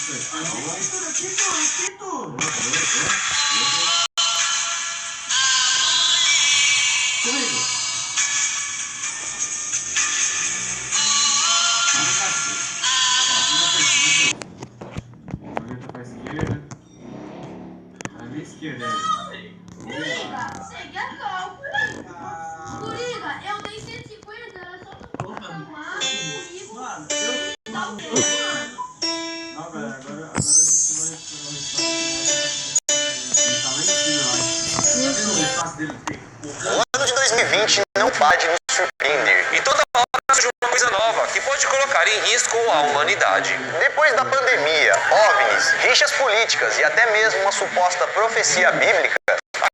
Esquerda. Cheguei a topo. Guriga, eu dei 150, era só tu tomar comigo. Mano, Não, velho, agora a gente vai ele tá lá em cima, eu acho. Tá vendo o espaço dele? O ano de 2020 não para de nos surpreender. E toda hora surge uma coisa nova que pode colocar em risco a humanidade. Depois da pandemia, OVNIs, rixas políticas e até mesmo uma suposta profecia bíblica,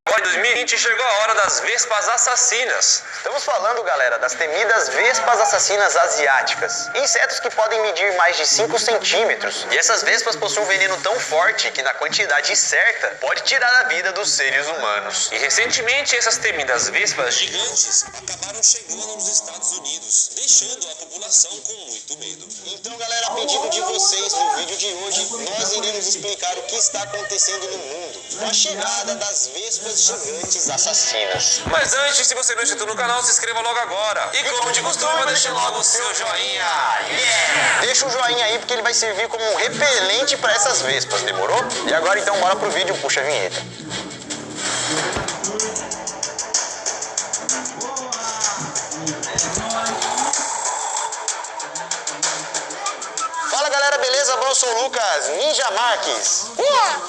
agora em 2020 chegou a hora das vespas assassinas. Estamos falando, galera, das temidas vespas assassinas asiáticas. Insetos que podem medir mais de 5 centímetros. E essas vespas possuem um veneno tão forte que, na quantidade certa, pode tirar a vida dos seres humanos. E recentemente, essas temidas vespas gigantes acabaram chegando nos Estados Unidos, deixando a população com muito medo. Então, galera, a pedido de vocês, no vídeo de hoje, nós iremos explicar o que está acontecendo no mundo com a chegada das vespas gigantes assassinas. Mas antes, se você não é inscrito no canal, se inscreva logo agora. E como de costume, deixe logo o seu joinha. Yeah! Deixa o joinha aí, porque ele vai servir como um repelente para essas vespas, demorou? E agora então, bora pro vídeo, puxa a vinheta. Fala galera, beleza? Bom, eu sou o Lucas Ninja Marques.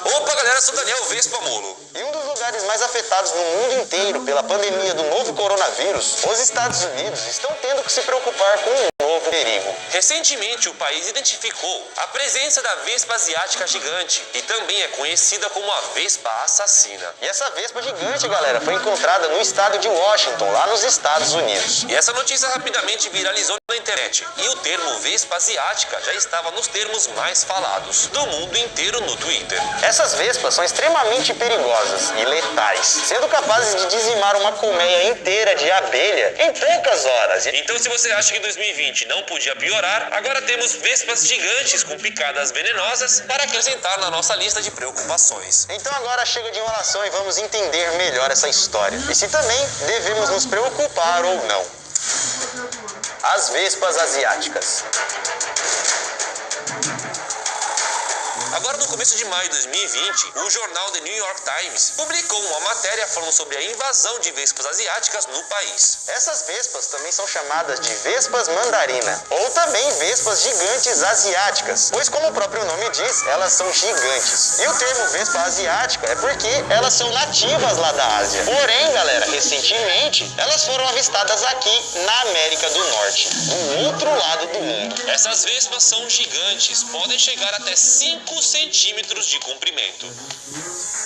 Opa galera, eu sou o Daniel Vespa Molo. E um dos lugares mais afetados no mundo inteiro pela pandemia do novo coronavírus, os Estados Unidos estão tendo que se preocupar com um novo perigo. Recentemente, o país identificou a presença da vespa asiática gigante, que também é conhecida como a vespa assassina. E essa vespa gigante, galera, foi encontrada no estado de Washington, lá nos Estados Unidos. E essa notícia rapidamente viralizou na internet. E o termo vespa asiática já estava nos termos mais falados do mundo inteiro no Twitter. Essas vespas são extremamente perigosas e letais, sendo capazes de dizimar uma colmeia inteira de abelha em poucas horas. Então, se você acha que 2020 não podia piorar, agora temos vespas gigantes com picadas venenosas para acrescentar na nossa lista de preocupações. Então agora chega de enrolação e vamos entender melhor essa história. E se também devemos nos preocupar ou não. As vespas asiáticas. Agora, no começo de maio de 2020, o jornal The New York Times publicou uma matéria falando sobre a invasão de vespas asiáticas no país. Essas vespas também são chamadas de vespas mandarina, ou também vespas gigantes asiáticas, pois como o próprio nome diz, elas são gigantes. E o termo vespa asiática é porque elas são nativas lá da Ásia. Porém, galera, recentemente, elas foram avistadas aqui na América do Norte, do outro lado do mundo. Essas vespas são gigantes, podem chegar até 5 centímetros de comprimento.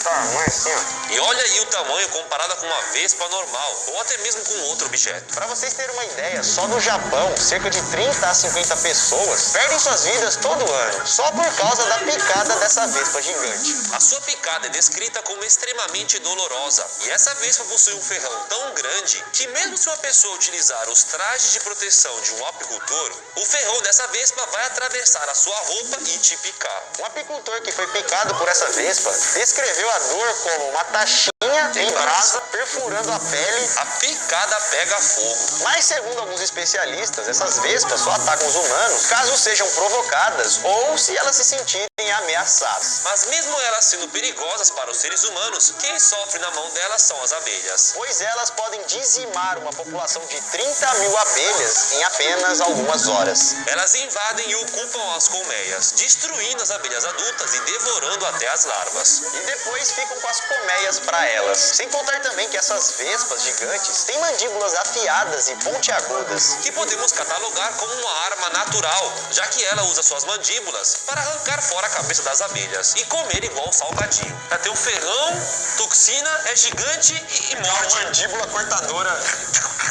Tamanho assim, ó. E olha aí o tamanho comparado com uma vespa normal, ou até mesmo com outro objeto. Para vocês terem uma ideia, só no Japão, cerca de 30 a 50 pessoas perdem suas vidas todo ano, só por causa da picada dessa vespa gigante. A sua picada é descrita como extremamente dolorosa, e essa vespa possui um ferrão tão grande que mesmo se uma pessoa utilizar os trajes de proteção de um apicultor, o ferrão dessa vespa vai atravessar a sua roupa e te picar. Um apicultor que foi picado por essa vespa descreveu a dor como uma tachinha em brasa perfurando a pele. A picada pega fogo. Mas segundo alguns especialistas, essas vespas só atacam os humanos caso sejam provocadas ou se elas se sentirem ameaçadas. Mas mesmo elas sendo perigosas para os seres humanos, quem sofre na mão delas são as abelhas, pois elas podem dizimar uma população de 30 mil abelhas em apenas algumas horas. Elas invadem e ocupam as colmeias, destruindo as abelhas adultas e devorando até as larvas. E depois ficam com as colmeias para elas. Sem contar também que essas vespas gigantes têm mandíbulas afiadas e pontiagudas, que podemos catalogar como uma arma natural, já que ela usa suas mandíbulas para arrancar fora a cabeça das abelhas e comer igual salgadinho. Ela tem um ferrão, toxina, é gigante e morde. Uma mandíbula cortadora.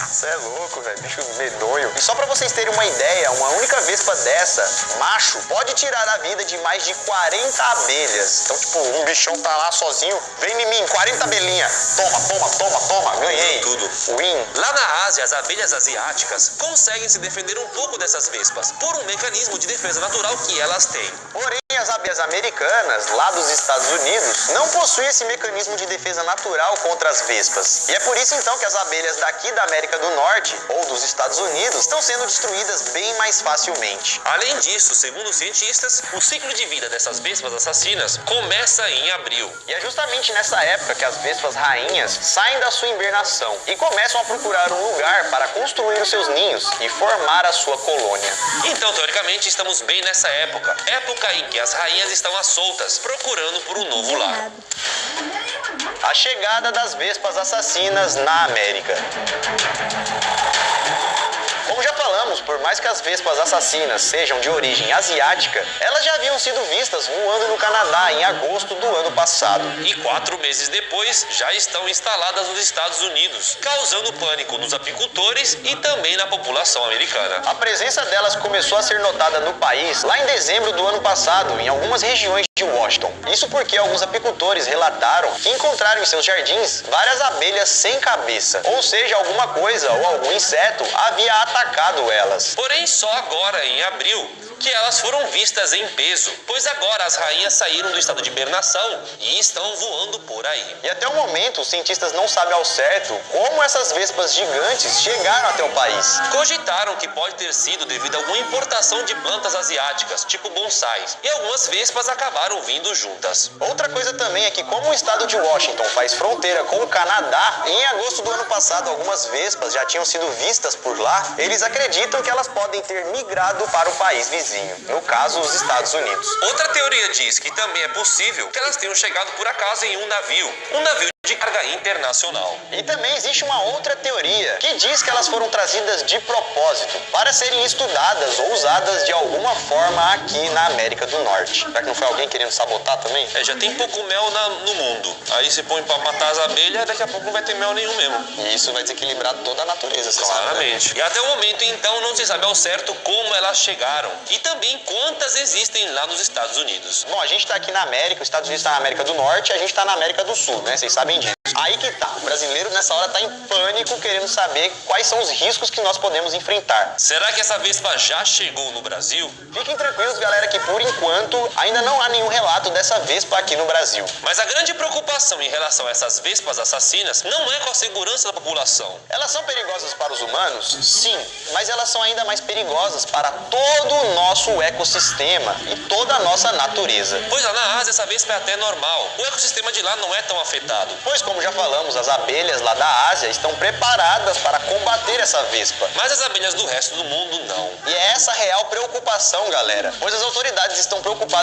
Você é louco, velho, bicho medonho. E só pra vocês terem uma ideia, uma única vespa dessa, macho, pode tirar a vida de mais de 40 abelhas. Então, tipo, um bichão tá lá sozinho, vem em mim, 40 abelhinhas. Toma, ganhei. Tudo. Win. Lá na Ásia, as abelhas asiáticas conseguem se defender um pouco dessas vespas, por um mecanismo de defesa natural que elas têm. Porém, as abelhas americanas, lá dos Estados Unidos, não possuem esse mecanismo de defesa natural contra as vespas. E é por isso então que as abelhas daqui da América do Norte, ou dos Estados Unidos, estão sendo destruídas bem mais facilmente. Além disso, segundo os cientistas, o ciclo de vida dessas vespas assassinas começa em abril. E é justamente nessa época que as vespas rainhas saem da sua hibernação e começam a procurar um lugar para construir os seus ninhos e formar a sua colônia. Então, teoricamente, estamos bem nessa época em que as rainhas estão às soltas, procurando por um novo lar. A chegada das vespas assassinas na América. Como já falamos, por mais que as vespas assassinas sejam de origem asiática, elas já haviam sido vistas voando no Canadá em agosto do ano passado. E 4 meses depois, já estão instaladas nos Estados Unidos, causando pânico nos apicultores e também na população americana. A presença delas começou a ser notada no país lá em dezembro do ano passado, em algumas regiões de Washington. Isso porque alguns apicultores relataram que encontraram em seus jardins várias abelhas sem cabeça, ou seja, alguma coisa ou algum inseto havia atacado elas. Porém, só agora, em abril, que elas foram vistas em peso, pois agora as rainhas saíram do estado de hibernação e estão voando por aí. E até o momento, os cientistas não sabem ao certo como essas vespas gigantes chegaram até o país. Cogitaram que pode ter sido devido a alguma importação de plantas asiáticas, tipo bonsais, e algumas vespas acabaram vindo juntas. Outra coisa também é que, como o estado de Washington faz fronteira com o Canadá, em agosto do ano passado algumas vespas já tinham sido vistas por lá, eles acreditam que elas podem ter migrado para o país vizinho, no caso os Estados Unidos. Outra teoria diz que também é possível que elas tenham chegado por acaso em um navio de carga internacional. E também existe uma outra teoria que diz que elas foram trazidas de propósito para serem estudadas ou usadas de alguma forma aqui na América do Norte. Será que não foi alguém querendo sabotar também? Já tem pouco mel no mundo. Aí se põe pra matar as abelhas, daqui a pouco não vai ter mel nenhum mesmo. E isso vai desequilibrar toda a natureza, você sabe, né? Claramente. E até o momento, então, não se sabe ao certo como elas chegaram. E também quantas existem lá nos Estados Unidos. Bom, a gente tá aqui na América, os Estados Unidos tá na América do Norte e a gente tá na América do Sul, né? Vocês sabem disso. Aí que tá, o brasileiro nessa hora tá em pânico, querendo saber quais são os riscos que nós podemos enfrentar. Será que essa vespa já chegou no Brasil? Fiquem tranquilos, galera, que por enquanto ainda não há nenhum relato dessa vespa aqui no Brasil. Mas a grande preocupação em relação a essas vespas assassinas não é com a segurança da população. Elas são perigosas para os humanos? Sim, mas elas são ainda mais perigosas para todo o nosso ecossistema e toda a nossa natureza. Pois lá na Ásia essa vespa é até normal. O ecossistema de lá não é tão afetado. Pois, como já falamos, as abelhas lá da Ásia estão preparadas para combater essa vespa. Mas as abelhas do resto do mundo não. E é essa a real preocupação, galera, pois as autoridades estão preocupadas